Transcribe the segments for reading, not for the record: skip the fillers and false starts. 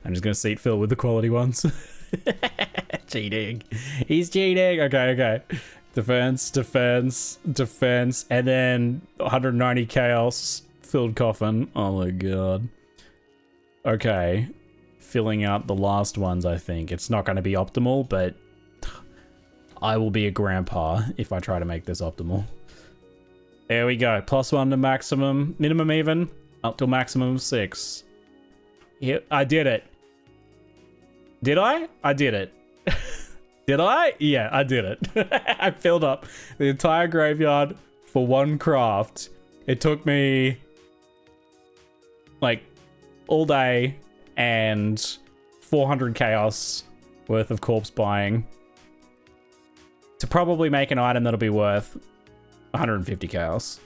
I'm just gonna seat fill with the quality ones. Cheating. He's cheating. Okay. Defense, and then 190 chaos filled coffin. Oh my god. Okay. Filling out the last ones, I think. It's not going to be optimal, but I will be a grandpa if I try to make this optimal. There we go. +1 to maximum, minimum even, up to maximum of 6. Yeah, I did it. Did I? I did it. Did I? Yeah, I did it. I filled up the entire graveyard for one craft. It took me like all day and 400 chaos worth of corpse buying to probably make an item that'll be worth 150 chaos.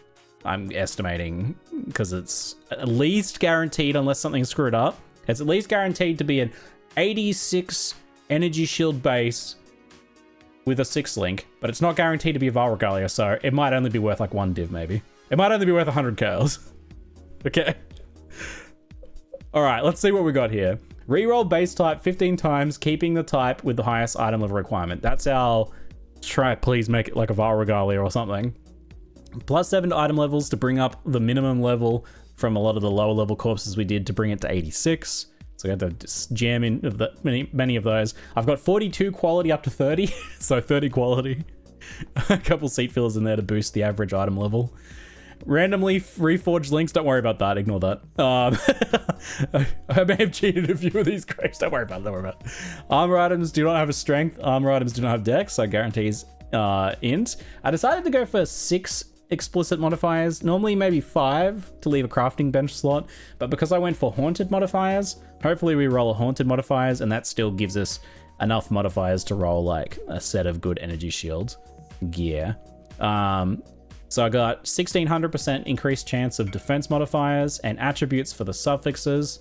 I'm estimating, because it's at least guaranteed, unless something's screwed up, it's at least guaranteed to be an 86 energy shield base with a 6 link, but it's not guaranteed to be a Val Regalia, so it might only be worth like 1 div maybe. It might only be worth 100 chaos. Okay. Alright, let's see what we got here. Reroll base type 15 times, keeping the type with the highest item level requirement. That's our... Try, please make it like a Val Regalia or something. +7 to item levels to bring up the minimum level from a lot of the lower level corpses we did to bring it to 86. So I had to just jam in many of those. I've got 42 quality up to 30, so 30 quality. A couple seat fillers in there to boost the average item level. Randomly reforged links, don't worry about that, ignore that. I may have cheated a few of these graves, don't worry about it, Armor items do not have a strength, armor items do not have dex, so guarantees int. I decided to go for 6 explicit modifiers, normally maybe 5 to leave a crafting bench slot, but because I went for haunted modifiers, hopefully we roll a haunted modifiers, and that still gives us enough modifiers to roll like a set of good energy shield gear. So I got 1600% increased chance of defense modifiers and attributes for the suffixes,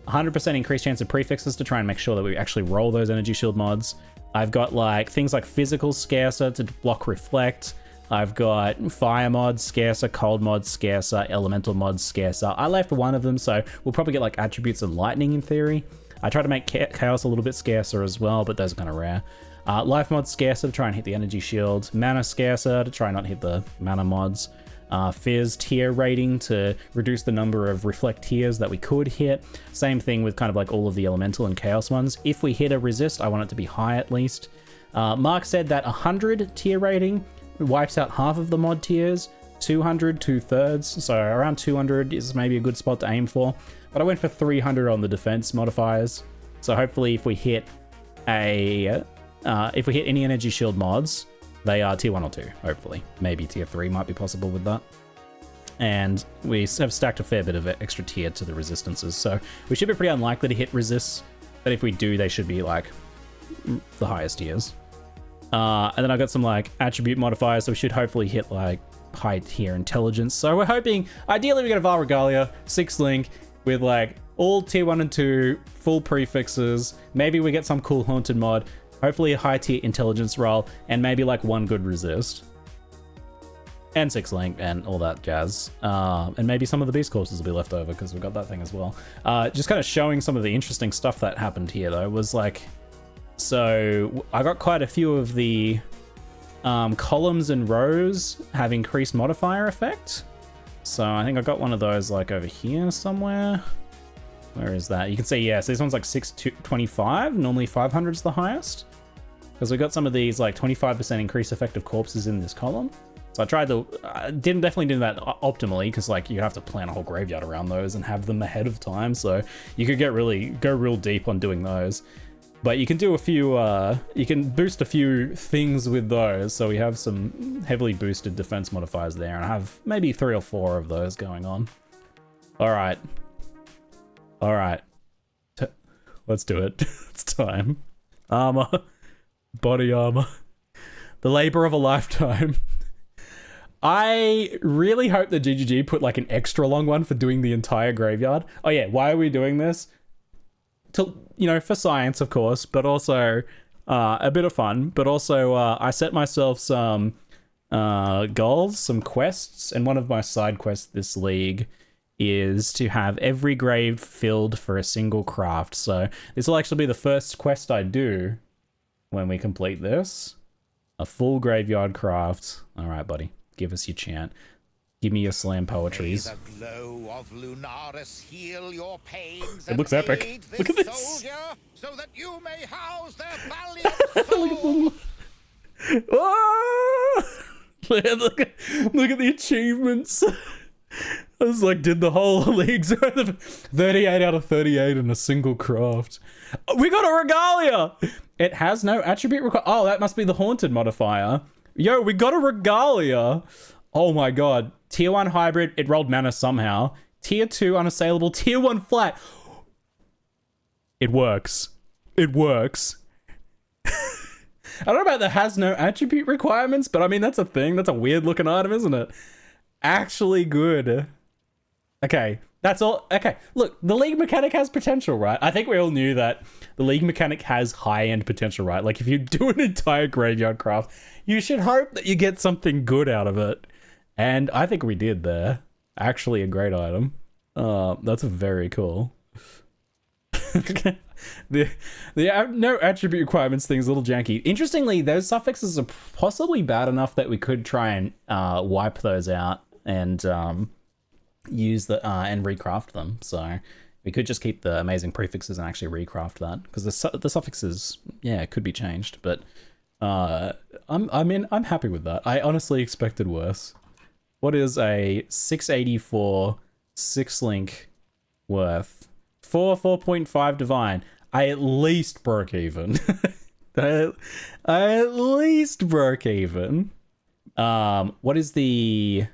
100% increased chance of prefixes to try and make sure that we actually roll those energy shield mods. I've got like things like physical scarcer to block reflect. I've got fire mods scarcer, cold mods scarcer, elemental mods scarcer. I left one of them, so we'll probably get like attributes and lightning in theory. I tried to make chaos a little bit scarcer as well, but those are kind of rare. Life mod scarcer to try and hit the energy shield. Mana scarcer to try and not hit the mana mods. Fizz tier rating to reduce the number of reflect tiers that we could hit. Same thing with kind of like all of the elemental and chaos ones. If we hit a resist, I want it to be high at least. Mark said that 100 tier rating wipes out half of the mod tiers. 200, 2/3. So around 200 is maybe a good spot to aim for. But I went for 300 on the defense modifiers. So hopefully if we hit any energy shield mods, they are tier 1 or 2, hopefully. Maybe tier 3 might be possible with that. And we have stacked a fair bit of extra tier to the resistances, so we should be pretty unlikely to hit resists, but if we do, they should be like the highest tiers. And then I got some like attribute modifiers, so we should hopefully hit like high tier intelligence. So we're hoping, ideally we get a Val Regalia, 6 link, with like all tier 1 and 2, full prefixes. Maybe we get some cool haunted mod. Hopefully a high tier intelligence roll, and maybe like 1 good resist. And 6 link and all that jazz. And maybe some of the beast courses will be left over because we've got that thing as well. Just kind of showing some of the interesting stuff that happened here though was like, so I got quite a few of the columns and rows have increased modifier effect. So I think I got one of those like over here somewhere. Where is that? You can see, yeah, so this one's like 625. Normally 500 is the highest. Because we got some of these like 25% increase effective corpses in this column. So I tried to, definitely did that optimally, because like you have to plan a whole graveyard around those and have them ahead of time. So you could go real deep on doing those. But you can do a few, you can boost a few things with those. So we have some heavily boosted defense modifiers there, and I have maybe 3 or 4 of those going on. All right. Let's do it. It's time. Armor. Body armor. The labor of a lifetime. I really hope that ZiggyD put like an extra long one for doing the entire graveyard. Oh yeah, why are we doing this? To, you know, for science, of course, but also a bit of fun. But also, I set myself some goals, some quests, and one of my side quests this league is to have every grave filled for a single craft. So this will actually be the first quest I do when we complete this. A full graveyard craft. All right, buddy. Give us your chant. Give me your slam poetries. May the glow of Lunaris heal your pains It looks epic. Look at this. Soldier, so that you may house their valiant soul. Oh! look at the achievements. I was like, did the whole league's 38 out of 38 in a single craft. We got a Regalia! It has no attribute required. Oh, that must be the Haunted modifier. Yo, we got a Regalia. Oh my god. Tier 1 hybrid, it rolled mana somehow. Tier 2 unassailable, Tier 1 flat. It works. It works. I don't know about the has no attribute requirements, but I mean, that's a thing. That's a weird looking item, isn't it? Actually good. Okay, that's all. Okay, look, the league mechanic has potential, right? I think we all knew that the league mechanic has high-end potential, right? Like, if you do an entire graveyard craft, you should hope that you get something good out of it. And I think we did there. Actually a great item. That's very cool. the no attribute requirements thing is a little janky. Interestingly, those suffixes are possibly bad enough that we could try and wipe those out and use the and recraft them. So we could just keep the amazing prefixes and actually recraft that, because the suffixes, yeah, could be changed. But I'm happy with that. I honestly expected worse. What is a 684 6-link worth? 4.5 divine. I at least broke even. I at least broke even. What is the...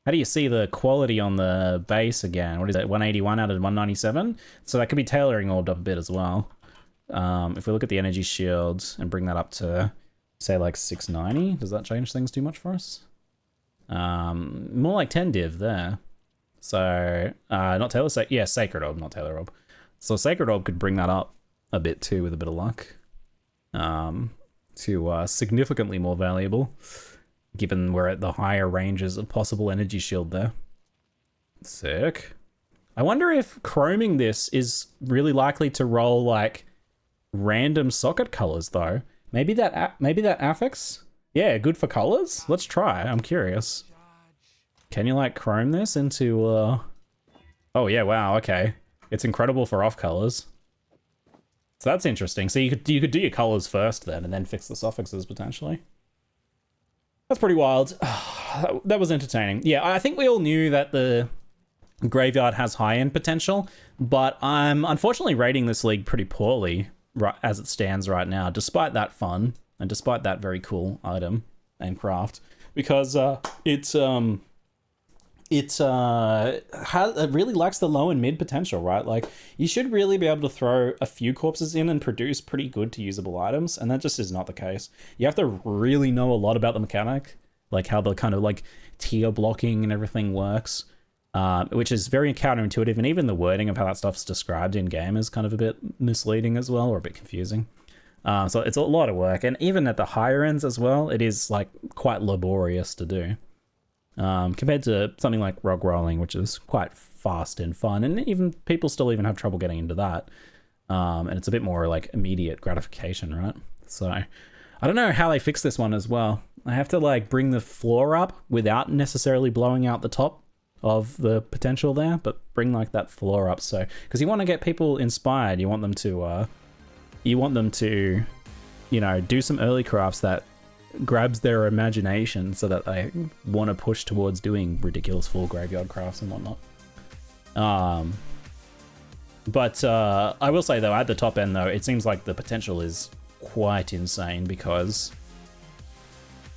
How do you see the quality on the base again? What is that? 181 out of 197? So that could be tailoring orbed up a bit as well. If we look at the energy shield and bring that up to, say, like 690, does that change things too much for us? More like 10 div there. So, not Taylor, yeah, Sacred Orb, not Taylor Orb. So Sacred Orb could bring that up a bit too with a bit of luck. To significantly more valuable, given we're at the higher ranges of possible energy shield there. Sick. I wonder if chroming this is really likely to roll like random socket colors though. Maybe that affix? Yeah, good for colors? Let's try. I'm curious. Can you like chrome this into Oh yeah, wow, okay. It's incredible for off colors. So that's interesting. So you could do your colors first then and then fix the suffixes potentially. That's pretty wild. That was entertaining. Yeah, I think we all knew that the graveyard has high-end potential, but I'm unfortunately rating this league pretty poorly as it stands right now, despite that fun and despite that very cool item and craft, because it really lacks the low and mid potential, right? Like, you should really be able to throw a few corpses in and produce pretty good to usable items, and that just is not the case. You have to really know a lot about the mechanic, like how the kind of like tier blocking and everything works, which is very counterintuitive, and even the wording of how that stuff's described in game is kind of a bit misleading as well, or a bit confusing. So it's a lot of work, and even at the higher ends as well, it is like quite laborious to do. Compared to something like Rog Rolling, which is quite fast and fun, and even people still even have trouble getting into that. And it's a bit more like immediate gratification, right? So I don't know how they fix this one as well. I have to like bring the floor up without necessarily blowing out the top of the potential there, but bring like that floor up. So, because you want to get people inspired, you want them to, you know, do some early crafts that grabs their imagination so that they want to push towards doing ridiculous full graveyard crafts and whatnot. But I will say though, at the top end though, it seems like the potential is quite insane, because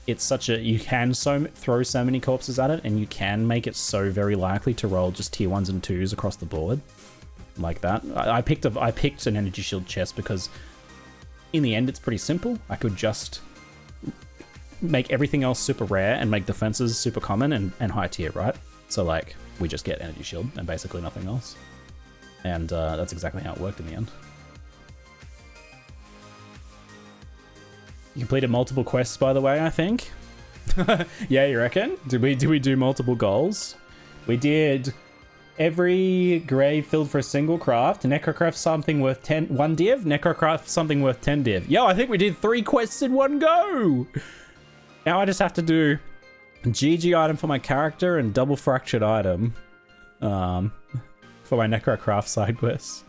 it's such a, you can throw so many corpses at it, and you can make it so very likely to roll just tier 1s and 2s across the board like that. I picked an energy shield chest because in the end it's pretty simple. I could just make everything else super rare and make defenses super common and high tier, right? So like, we just get energy shield and basically nothing else. And that's exactly how it worked in the end. You completed multiple quests, by the way, I think. Yeah, you reckon? Did we do multiple goals? We did Every grave filled for a single craft. Necrocraft something worth 1 div. Necrocraft something worth 10 div. Yo, I think we did 3 quests in one go. Now I just have to do GG item for my character and double fractured item for my Necrocraft side quests.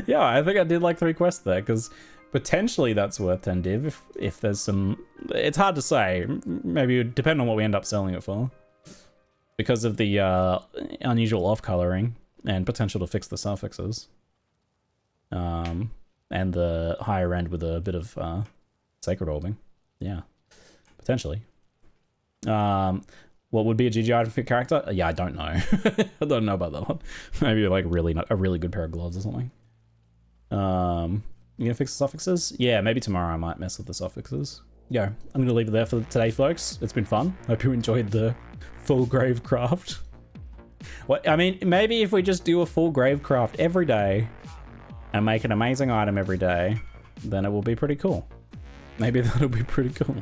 Yeah, I think I did like 3 quests there, because potentially that's worth 10 div if there's some... It's hard to say. Maybe it would depend on what we end up selling it for, because of the unusual off-coloring and potential to fix the suffixes. And the higher end with a bit of sacred orbing. Yeah, potentially. What would be a GG item for your character? Yeah, I don't know. I don't know about that one. Maybe like a really good pair of gloves or something. You gonna fix the suffixes? Yeah, maybe tomorrow I might mess with the suffixes. Yeah, I'm gonna leave it there for today, folks. It's been fun. Hope you enjoyed the full grave craft. Well, I mean, maybe if we just do a full grave craft every day and make an amazing item every day, then it will be pretty cool. Maybe that'll be pretty cool.